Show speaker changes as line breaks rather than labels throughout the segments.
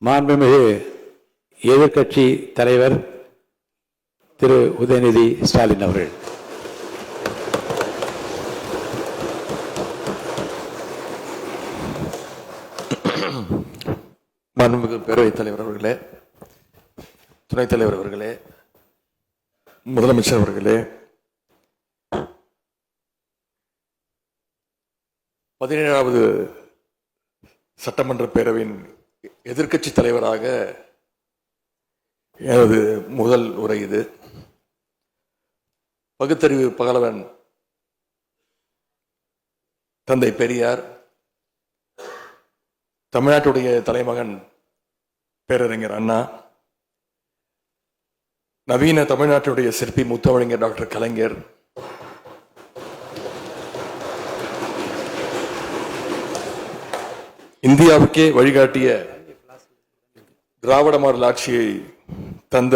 மாண்புமிகு எதிர்க்கட்சி தலைவர் திரு உதயநிதி ஸ்டாலின் அவர்கள்.
மாண்புமிகு பேரவைத் தலைவர் அவர்களே, துணைத் தலைவர் அவர்களே, முதலமைச்சர் அவர்களே, 17வது சட்டமன்ற பேரவையின் எதிர்க்கட்சி தலைவராக எனது முதல் உரை இது. பகுத்தறிவு பகலவன் தந்தை பெரியார், தமிழ்நாட்டுடைய தலைமகன் பேரறிஞர் அண்ணா, நவீன தமிழ்நாட்டுடைய சிற்பி முத்தமிழறிஞர் டாக்டர் கலைஞர், இந்தியாவுக்கே வழிகாட்டிய திராவிட மாடல் ஆட்சியை தந்த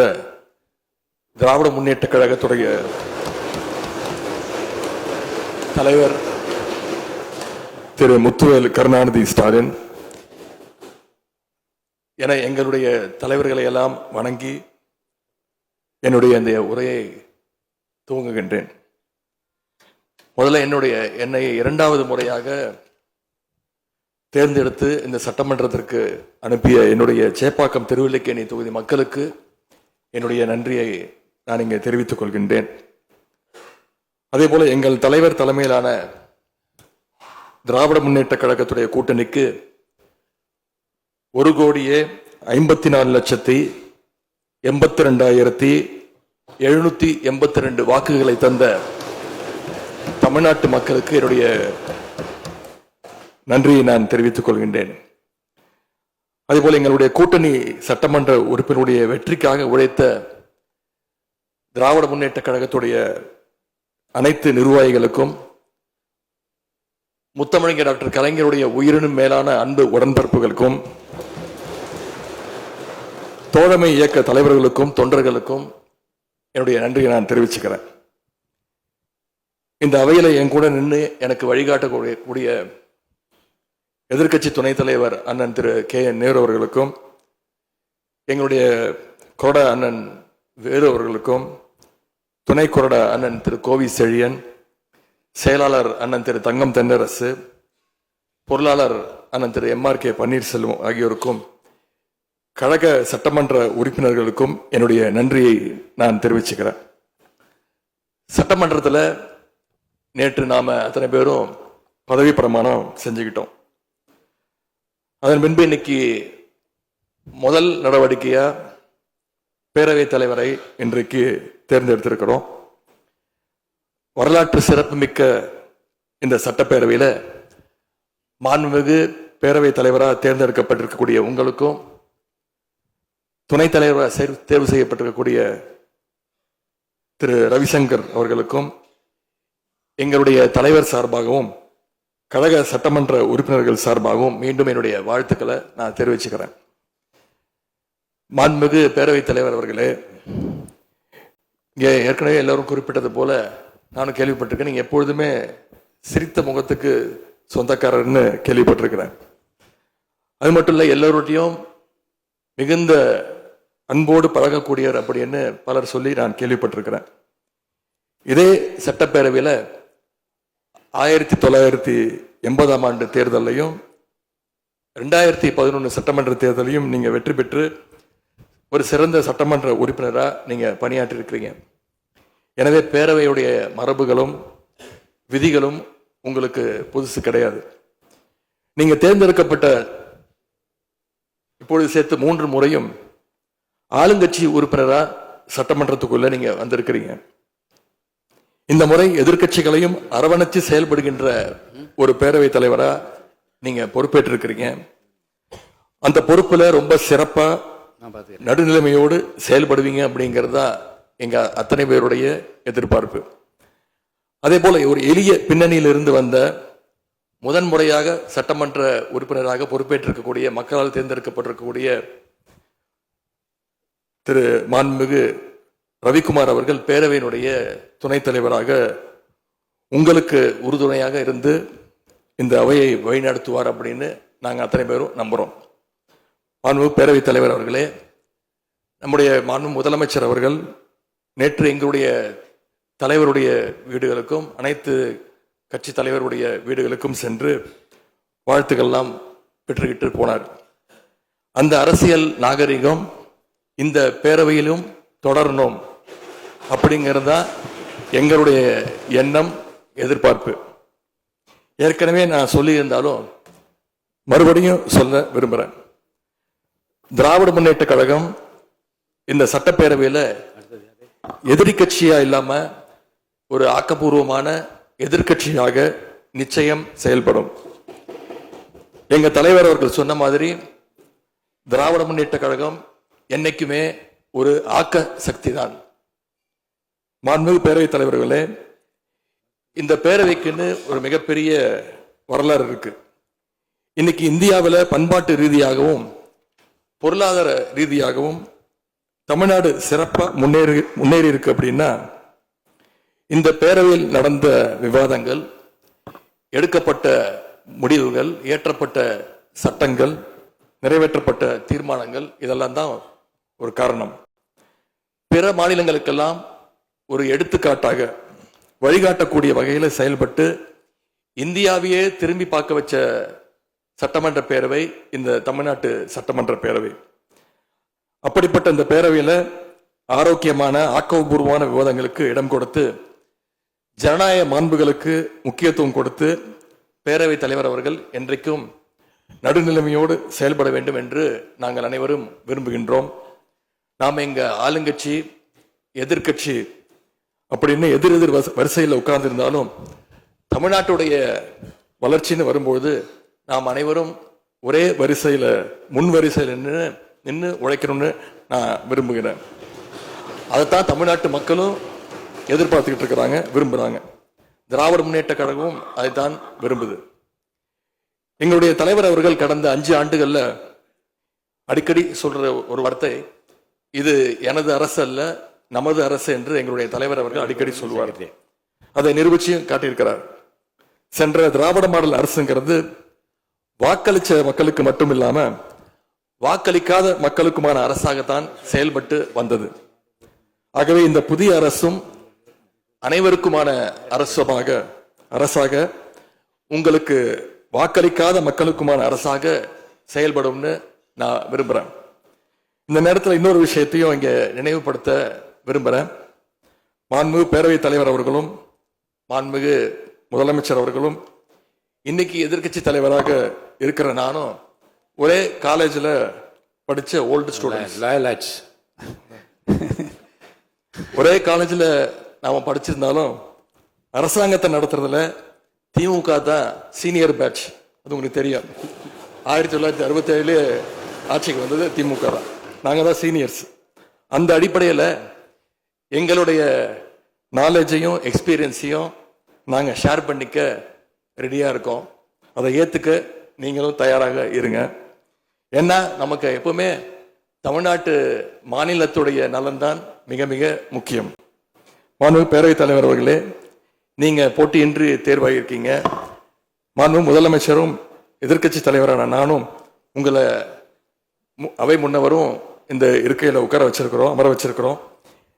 திராவிட முன்னேற்ற கழகத்துடைய தலைவர் திரு முத்துவேல் கருணாநிதி ஸ்டாலின் என எங்களுடைய தலைவர்களை எல்லாம் வணங்கி என்னுடைய இந்த உரையை துவங்குகின்றேன். முதல்ல என்னை 2வது முறையாக தேர்ந்தெடுத்து இந்த சட்டமன்றத்திற்கு அனுப்பிய என்னுடைய சேப்பாக்கம் திருவல்லிக்கேணி தொகுதி மக்களுக்கு என்னுடைய நன்றியை நான் இங்கே தெரிவித்துக் கொள்கின்றேன். அதே போல எங்கள் தலைவர் தலைமையிலான திராவிட முன்னேற்ற கழகத்துடைய கூட்டணிக்கு 1,52,82,782 வாக்குகளை தந்த தமிழ்நாட்டு மக்களுக்கு என்னுடைய நன்றியை நான் தெரிவித்துக் கொள்கின்றேன். அதேபோல எங்களுடைய கூட்டணி சட்டமன்ற உறுப்பினருடைய வெற்றிக்காக உழைத்த திராவிட முன்னேற்ற கழகத்துடைய அனைத்து நிர்வாகிகளுக்கும், முத்தமிழறிஞர் டாக்டர் கலைஞருடைய உயிரினும் மேலான அன்பு உடன்பிறப்புகளுக்கும், தோழமை இயக்க தலைவர்களுக்கும் தொண்டர்களுக்கும் என்னுடைய நன்றியை நான் தெரிவிச்சுக்கிறேன். இந்த அவையில என் கூட நின்று எனக்கு வழிகாட்டக்கூடிய எதிர்க்கட்சி துணைத் தலைவர் அண்ணன் திரு KN நேரு அவர்களுக்கும், எங்களுடைய கொறடா அண்ணன் வேலு அவர்களுக்கும், துணை கொறடா அண்ணன் திரு கோவி செழியன், செயலாளர் அண்ணன் திரு தங்கம் தென்னரசு, பொருளாளர் அண்ணன் திரு MRK பன்னீர்செல்வம் ஆகியோருக்கும், கழக சட்டமன்ற உறுப்பினர்களுக்கும் என்னுடைய நன்றியை நான் தெரிவிச்சுக்கிறேன். சட்டமன்றத்தில் நேற்று நாம அத்தனை பேரும் பதவி பிரமாணம் செஞ்சுக்கிட்டோம். அதன் பின்பு இன்னைக்கு முதல் நடவடிக்கையா பேரவைத் தலைவரை இன்றைக்கு தேர்ந்தெடுத்திருக்கிறோம். வரலாற்று சிறப்புமிக்க இந்த சட்டப்பேரவையில் மாண்புமிகு பேரவைத் தலைவராக தேர்ந்தெடுக்கப்பட்டிருக்கக்கூடிய உங்களுக்கும், துணைத் தலைவராக தேர்வு செய்யப்பட்டிருக்கக்கூடிய திரு ரவிசங்கர் அவர்களுக்கும் எங்களுடைய தலைவர் சார்பாகவும் கழக சட்டமன்ற உறுப்பினர்கள் சார்பாகவும் மீண்டும் என்னுடைய வாழ்த்துக்களை நான் தெரிவிச்சுக்கிறேன். மாண்புமிகு பேரவைத் தலைவர் அவர்களே, இங்கே ஏற்கனவே எல்லாரும் குறிப்பிட்டது போல நானும் கேள்விப்பட்டிருக்கேன். நீங்க எப்பொழுதுமே சிரித்த முகத்துக்கு சொந்தக்காரர்னு கேள்விப்பட்டிருக்கிறேன். அது மட்டும் இல்லை, எல்லோருடையும் மிகுந்த அன்போடு பழகக்கூடியவர் அப்படின்னு பலர் சொல்லி நான் கேள்விப்பட்டிருக்கிறேன். இதே சட்டப்பேரவையில் 1980ஆம் ஆண்டு தேர்தலையும் 2011 சட்டமன்ற தேர்தலையும் நீங்க வெற்றி பெற்று ஒரு சிறந்த சட்டமன்ற உறுப்பினராக நீங்க பணியாற்றி இருக்கிறீங்க. எனவே பேரவையுடைய மரபுகளும் விதிகளும் உங்களுக்கு புதுசு கிடையாது. நீங்க தேர்ந்தெடுக்கப்பட்ட இப்பொழுது சேர்த்து 3 முறையும் ஆளுங்கட்சி உறுப்பினரா சட்டமன்றத்துக்குள்ள நீங்க வந்திருக்கிறீங்க. இந்த முறை எதிர்க்கட்சிகளையும் அரவணைச்சு செயல்படுகின்ற ஒரு பேரவைத் தலைவரா நீங்க பொறுப்பேற்றிருக்கிறீங்க. அந்த பொறுப்புல ரொம்ப சிறப்பா நடுநிலைமையோடு செயல்படுவீங்க அப்படிங்கிறதா எங்க அத்தனை பேருடைய எதிர்பார்ப்பு. அதே போல ஒரு எளிய பின்னணியிலிருந்து வந்த முதன்முறையாக சட்டமன்ற உறுப்பினராக பொறுப்பேற்றிருக்கக்கூடிய மக்களால் தேர்ந்தெடுக்கப்பட்டிருக்கக்கூடிய திரு மாண்புமிகு ரவிக்குமார் அவர்கள் பேரவையினுடைய துணைத் தலைவராக உங்களுக்கு உறுதுணையாக இருந்து இந்த அவையை வழிநடத்துவார் அப்படின்னு நாங்கள் அத்தனை பேரும் நம்புறோம். மாண்பு பேரவைத் தலைவர் அவர்களே, நம்முடைய மாண்பு முதலமைச்சர் அவர்கள் நேற்று எங்களுடைய தலைவருடைய வீடுகளுக்கும் அனைத்து கட்சி தலைவருடைய வீடுகளுக்கும் சென்று வாழ்த்துக்கள்லாம் பெற்றுக்கிட்டு போனார். அந்த அரசியல் நாகரிகம் இந்த பேரவையிலும் தொடரணும் அப்படிங்கிறதா எங்களுடைய எண்ணம், எதிர்பார்ப்பு. ஏற்கனவே நான் சொல்லியிருந்தாலும் மறுபடியும் சொல்ல விரும்புகிறேன். திராவிட முன்னேற்ற கழகம் இந்த சட்டப்பேரவையில் எதிரி கட்சியா இல்லாம ஒரு ஆக்கப்பூர்வமான எதிர்கட்சியாக நிச்சயம் செயல்படும். எங்க தலைவர் அவர்கள் சொன்ன மாதிரி திராவிட முன்னேற்ற கழகம் என்னைக்குமே ஒரு ஆக்க சக்தி தான். மாண்புமிகு பேரவைத் தலைவர்களே, இந்த பேரவைக்குன்னு ஒரு மிகப்பெரிய வரலாறு இருக்கு. இன்னைக்கு இந்தியாவில் பண்பாட்டு ரீதியாகவும் பொருளாதார ரீதியாகவும் தமிழ்நாடு சிறப்பாக முன்னேறி இருக்கு. அப்படின்னா இந்த பேரவையில் நடந்த விவாதங்கள், எடுக்கப்பட்ட முடிவுகள், இயற்றப்பட்ட சட்டங்கள், நிறைவேற்றப்பட்ட தீர்மானங்கள், இதெல்லாம் தான் ஒரு காரணம். பிற மாநிலங்களுக்கெல்லாம் ஒரு எடுத்துக்காட்டாக வழிகாட்டக்கூடிய வகையில் செயல்பட்டு இந்தியாவையே திரும்பி பார்க்க வச்ச சட்டமன்ற பேரவை இந்த தமிழ்நாட்டு சட்டமன்ற பேரவை. அப்படிப்பட்ட இந்த பேரவையில் ஆரோக்கியமான ஆக்கப்பூர்வமான விவாதங்களுக்கு இடம் கொடுத்து ஜனநாயக மாண்புகளுக்கு முக்கியத்துவம் கொடுத்து பேரவைத் தலைவர் அவர்கள் என்றைக்கும் நடுநிலைமையோடு செயல்பட வேண்டும் என்று நாங்கள் அனைவரும் விரும்புகின்றோம். நாம் எங்க ஆளுங்கட்சி எதிர்கட்சி அப்படின்னு எதிர் வரிசையில் உட்கார்ந்திருந்தாலும் தமிழ்நாட்டுடைய வளர்ச்சின்னு வரும்போது நாம் அனைவரும் ஒரே வரிசையில் முன் வரிசையில் நின்று உழைக்கணும்னு நான் விரும்புகிறேன். அதைத்தான் தமிழ்நாட்டு மக்களும் எதிர்பார்த்துக்கிட்டு இருக்கிறாங்க, விரும்புகிறாங்க. திராவிட முன்னேற்ற கழகமும் அதைத்தான் விரும்புது. எங்களுடைய தலைவர் அவர்கள் கடந்த 5 ஆண்டுகள்ல அடிக்கடி சொல்ற ஒரு வார்த்தை, இது எனது அரசு அல்ல நமது அரசு என்று எங்களுடைய தலைவர் அவர்கள் அடிக்கடி சொல்லுவார். அதை நிரூபிச்சும் காட்டியிருக்கிறார். சென்ற திராவிட மாடல் அரசுங்கிறது வாக்களிச்ச மக்களுக்கு மட்டும் இல்லாம வாக்களிக்காத மக்களுக்குமான அரசாகத்தான் செயல்பட்டு வந்தது. ஆகவே இந்த புதிய அரசும் அனைவருக்குமான அரசாக உங்களுக்கு வாக்களிக்காத மக்களுக்குமான அரசாக செயல்படும்னு நான் விரும்புறேன். இந்த நேரத்தில் இன்னொரு விஷயத்தையும் இங்க நினைவுபடுத்த விரும்புறேன். மாண்புமிகு பேரவைத் தலைவர் அவர்களும் மாண்புமிகு முதலமைச்சர் அவர்களும் இன்னைக்கு எதிர்கட்சி தலைவராக இருக்கிற நானும் ஒரே காலேஜில் படிச்ச ஓல்டு ஸ்டூடெண்ட்ஸ். ஒரே காலேஜில் நாம படிச்சிருந்தாலும் அரசாங்கத்தை நடத்துறதுல திமுக தான் சீனியர் பேட்ச். அது உங்களுக்கு தெரியும். 1967 ஆட்சிக்கு வந்தது திமுக தான். நாங்கள் தான் சீனியர்ஸ். அந்த அடிப்படையில் எங்களுடைய நாலேஜையும் எக்ஸ்பீரியன்ஸையும் நாங்கள் ஷேர் பண்ணிக்க ரெடியாக இருக்கோம். அதை ஏற்றுக்க நீங்களும் தயாராக இருங்க. ஏன்னா நமக்கு எப்பவுமே தமிழ்நாட்டு மாநிலத்துடைய நலன்தான் மிக மிக முக்கியம். மாண்புமிகு பேரவைத் தலைவர் அவர்களே, நீங்க போட்டியின்றி தேர்வாகியிருக்கீங்க. மாண்புமிகு முதலமைச்சரும் எதிர்கட்சி தலைவரான நானும் உங்களை அவை முன்னவரும் இந்த இருக்கையில் அமர வச்சிருக்கிறோம்.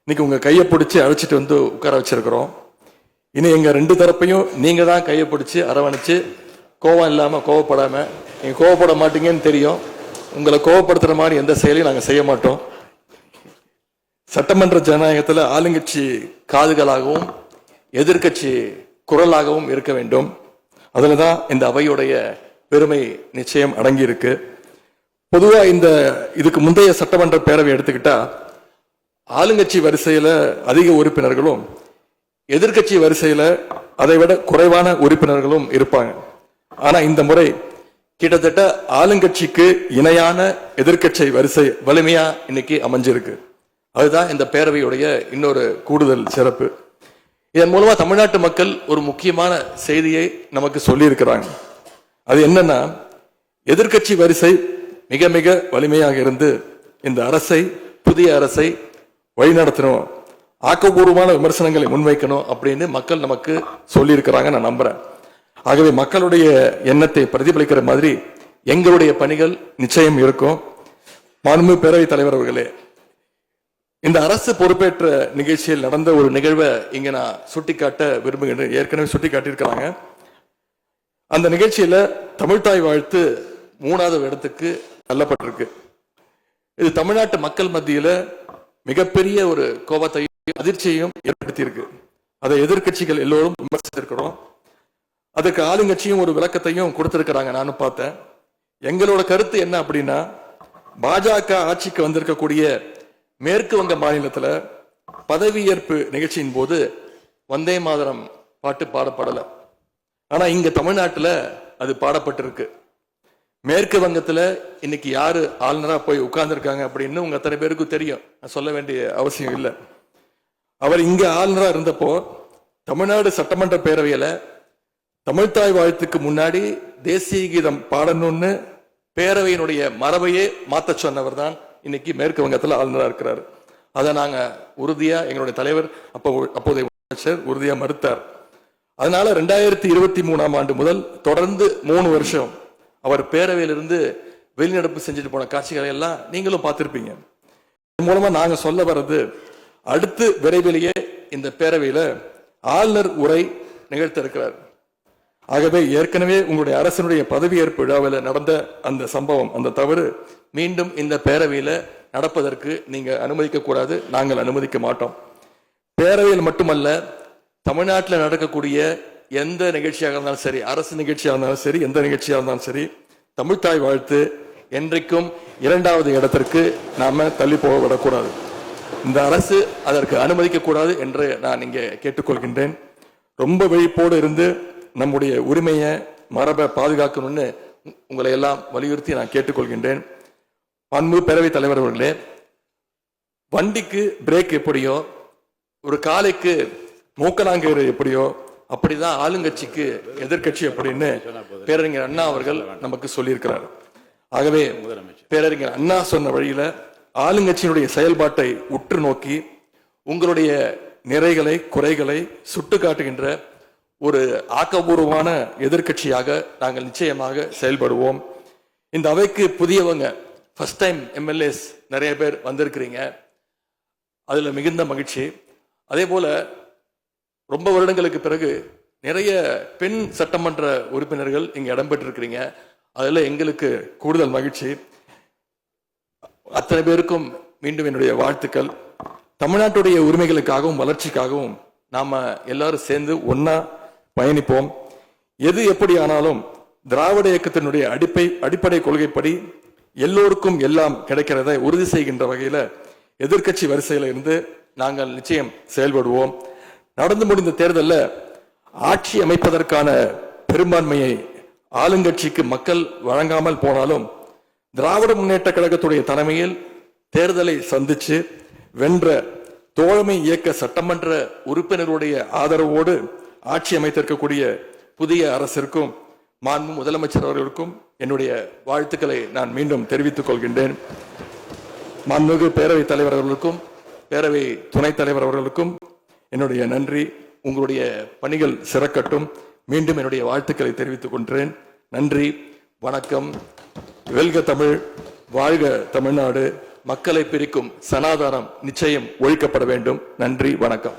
இன்னைக்கு உங்க கையை பிடிச்சி அழைச்சிட்டு வந்து உட்கார வச்சிருக்கிறோம். இனி எங்க 2 தரப்பையும் நீங்க தான் கையை பிடிச்சி அரவணைச்சு கோவம் இல்லாம கோவப்படாம, நீங்க கோவப்பட மாட்டீங்கன்னு தெரியும். உங்களை கோவப்படுத்துற மாதிரி எந்த செயலையும் நாங்கள் செய்ய மாட்டோம். சட்டமன்ற ஜனநாயகத்தில் ஆளுங்கட்சி காதுகளாகவும் எதிர்கட்சி குரலாகவும் இருக்க வேண்டும். அதுல தான் இந்த அவையுடைய பெருமை நிச்சயம் அடங்கி இருக்கு. பொதுவா இதுக்கு முந்தைய சட்டமன்ற பேரவை எடுத்துக்கிட்டா ஆளுங்கட்சி வரிசையில அதிக உறுப்பினர்களும் எதிர்கட்சி வரிசையில அதை விட குறைவான உறுப்பினர்களும் இருப்பாங்க. ஆனா இந்த முறை கிட்டத்தட்ட ஆளுங்கட்சிக்கு இணையான எதிர்கட்சி வரிசை வலிமையா இன்னைக்கு அமைஞ்சிருக்கு. அதுதான் இந்த பேரவையுடைய இன்னொரு கூடுதல் சிறப்பு. இதன் மூலமா தமிழ்நாட்டு மக்கள் ஒரு முக்கியமான செய்தியை நமக்கு சொல்லி இருக்கிறாங்க. அது என்னன்னா, எதிர்கட்சி வரிசை மிக மிக வலிமையாக இருந்து இந்த அரசை, புதிய அரசை வழிநடத்தணும், ஆக்கப்பூர்வமான விமர்சனங்களை முன்வைக்கணும் அப்படின்னு மக்கள் நமக்கு சொல்லி இருக்கிறாங்க. நான் நம்புறேன். ஆகவே மக்களுடைய எண்ணத்தை பிரதிபலிக்கிற மாதிரி எங்களுடைய பணிகள் நிச்சயம் இருக்கும். மாண்பு பேரவைத் தலைவர் அவர்களே, இந்த அரசு பொறுப்பேற்ற நிகழ்ச்சியில் நடந்த ஒரு நிகழ்வை இங்க நான் சுட்டிக்காட்ட விரும்புகிறேன். ஏற்கனவே சுட்டிக்காட்டியிருக்கிறாங்க. அந்த நிகழ்ச்சியில தமிழ்தாய் வாழ்த்து 3வது இடத்துக்கு தள்ளப்பட்டிருக்கு. இது தமிழ்நாட்டு மக்கள் மத்தியில மிகப்பெரிய ஒரு கோபத்தையும் அதிர்ச்சியையும் ஏற்படுத்தியிருக்கு. அதை எதிர்கட்சிகள் எல்லோரும் விமர்சித்திருக்கிறோம். அதுக்கு ஆளுங்கட்சியும் ஒரு விளக்கத்தையும் கொடுத்திருக்கிறாங்க, நானும் பார்த்தேன். எங்களோட கருத்து என்ன அப்படின்னா, பாஜக ஆட்சிக்கு வந்திருக்கக்கூடிய மேற்கு வங்க மாநிலத்துல பதவியேற்பு நிகழ்ச்சியின் போது வந்தே மாதரம் பாட்டு பாடப்படல. ஆனா இங்க தமிழ்நாட்டுல அது பாடப்பட்டிருக்கு. மேற்கு வங்கத்துல இன்னைக்கு யாரு ஆளுநரா போய் உட்கார்ந்துருக்காங்க அப்படின்னு உங்க அத்தனை பேருக்கும் தெரியும், நான் சொல்ல வேண்டிய அவசியம் இல்லை. அவர் இங்க ஆளுநரா இருந்தப்போ தமிழ்நாடு சட்டமன்ற பேரவையில தமிழ்தாய் வாழ்த்துக்கு முன்னாடி தேசிய கீதம் பாடணும்னு பேரவையினுடைய மரபையே மாத்த சொன்னவர் தான் இன்னைக்கு மேற்கு வங்கத்தில் ஆளுநரா இருக்கிறார். அதை நாங்க உறுதியா, எங்களுடைய தலைவர் அப்போதைய முதலமைச்சர் உறுதியா மறுத்தார். அதனால 2023ஆம் ஆண்டு முதல் தொடர்ந்து 3 வருஷம் அவர் பேரவையிலிருந்து வெளிநடப்பு செஞ்சுட்டு போன காட்சிகளை எல்லாம் நீங்களும் பார்த்திருப்பீங்க. இதன் மூலமா நாங்க சொல்ல வர்றது, அடுத்து விரைவிலேயே இந்த பேரவையில ஆளுநர் உரை நிகழ்த்த இருக்கிறார். ஆகவே ஏற்கனவே உங்களுடைய அரசனுடைய பதவியேற்பு விழாவில் நடந்த அந்த சம்பவம், அந்த தவறு மீண்டும் இந்த பேரவையில நடப்பதற்கு நீங்க அனுமதிக்க கூடாது, நாங்கள் அனுமதிக்க மாட்டோம். பேரவையில் மட்டுமல்ல, தமிழ்நாட்டில் நடக்கக்கூடிய எந்த நிகழ்ச்சியாக இருந்தாலும் சரி, அரசு நிகழ்ச்சியாக இருந்தாலும் சரி, எந்த நிகழ்ச்சியாக இருந்தாலும் சரி, தமிழ்தாய் வாழ்த்து என்றைக்கும் 2வது இடத்திற்கு நாம தள்ளி போக விடக்கூடாது. இந்த அரசு அதற்கு அனுமதிக்க கூடாது என்று நான் இங்கே கேட்டுக்கொள்கின்றேன். ரொம்ப விழிப்போடு இருந்து நம்முடைய உரிமையை, மரபை பாதுகாக்கணும்னு உங்களை எல்லாம் வலியுறுத்தி நான் கேட்டுக்கொள்கின்றேன். அன்பு பேரவைத் தலைவர் அவர்களே, வண்டிக்கு பிரேக் எப்படியோ, ஒரு காலைக்கு மூக்கலாங்கயிறு எப்படியோ, அப்படிதான் ஆளுங்கட்சிக்கு எதிர்கட்சி அப்படின்னு பேரறிஞர் அண்ணா அவர்கள் நமக்கு சொல்லியிருக்கிறார். ஆகவே பேரறிஞர் அண்ணா சொன்ன வழியில ஆளுங்கட்சியினுடைய செயல்பாட்டை உற்று நோக்கி உங்களுடைய நிறைகளை, குறைகளை சுட்டு காட்டுகின்ற ஒரு ஆக்கப்பூர்வமான எதிர்கட்சியாக நாங்கள் நிச்சயமாக செயல்படுவோம். இந்த அவைக்கு புதியவங்க, ஃபர்ஸ்ட் டைம் எம்எல்ஏஸ் நிறைய பேர் வந்திருக்கிறீங்க, அதுல மிகுந்த மகிழ்ச்சி. அதே போல ரொம்ப வருடங்களுக்கு பிறகு நிறைய பெண் சட்டமன்ற உறுப்பினர்கள் இங்க இடம்பெற்றிருக்கிறீங்க, அதுல எங்களுக்கு கூடுதல் மகிழ்ச்சி. அத்தனை பேருக்கும் மீண்டும் என்னுடைய வாழ்த்துக்கள். தமிழ்நாட்டுடைய உரிமைகளுக்காகவும் வளர்ச்சிக்காகவும் நாம எல்லாரும் சேர்ந்து ஒன்னா பயணிப்போம். எது எப்படி ஆனாலும் திராவிட இயக்கத்தினுடைய அடிப்படை கொள்கைப்படி எல்லோருக்கும் எல்லாம் கிடைக்கிறதை உறுதி செய்கின்ற வகையில எதிர்கட்சி வரிசையில இருந்து நாங்கள் நிச்சயம் செயல்படுவோம். நடந்து முடிந்த தேர்தலில் ஆட்சி அமைப்பதற்கான பெரும்பான்மையை ஆளுங்கட்சிக்கு மக்கள் வழங்காமல் போனாலும் திராவிட முன்னேற்ற கழகத்துடைய தலைமையில் தேர்தலை சந்திச்சு வென்ற தோழமை இயக்க சட்டமன்ற உறுப்பினருடைய ஆதரவோடு ஆட்சி அமைத்திருக்கக்கூடிய புதிய அரசிற்கும் மாண்பு முதலமைச்சர் அவர்களுக்கும் என்னுடைய வாழ்த்துக்களை நான் மீண்டும் தெரிவித்துக் கொள்கின்றேன். மாண்புமிகு பேரவைத் தலைவர் அவர்களுக்கும் பேரவை துணைத் தலைவர் அவர்களுக்கும் என்னுடைய நன்றி. உங்களுடைய பணிகள் சிறக்கட்டும். மீண்டும் என்னுடைய வாழ்த்துக்களை தெரிவித்துக் கொள்கிறேன். நன்றி, வணக்கம். வெல்க தமிழ், வாழ்க தமிழ்நாடு. மக்களை பிரிக்கும் சனாதானம் நிச்சயம் ஒழிக்கப்பட வேண்டும். நன்றி, வணக்கம்.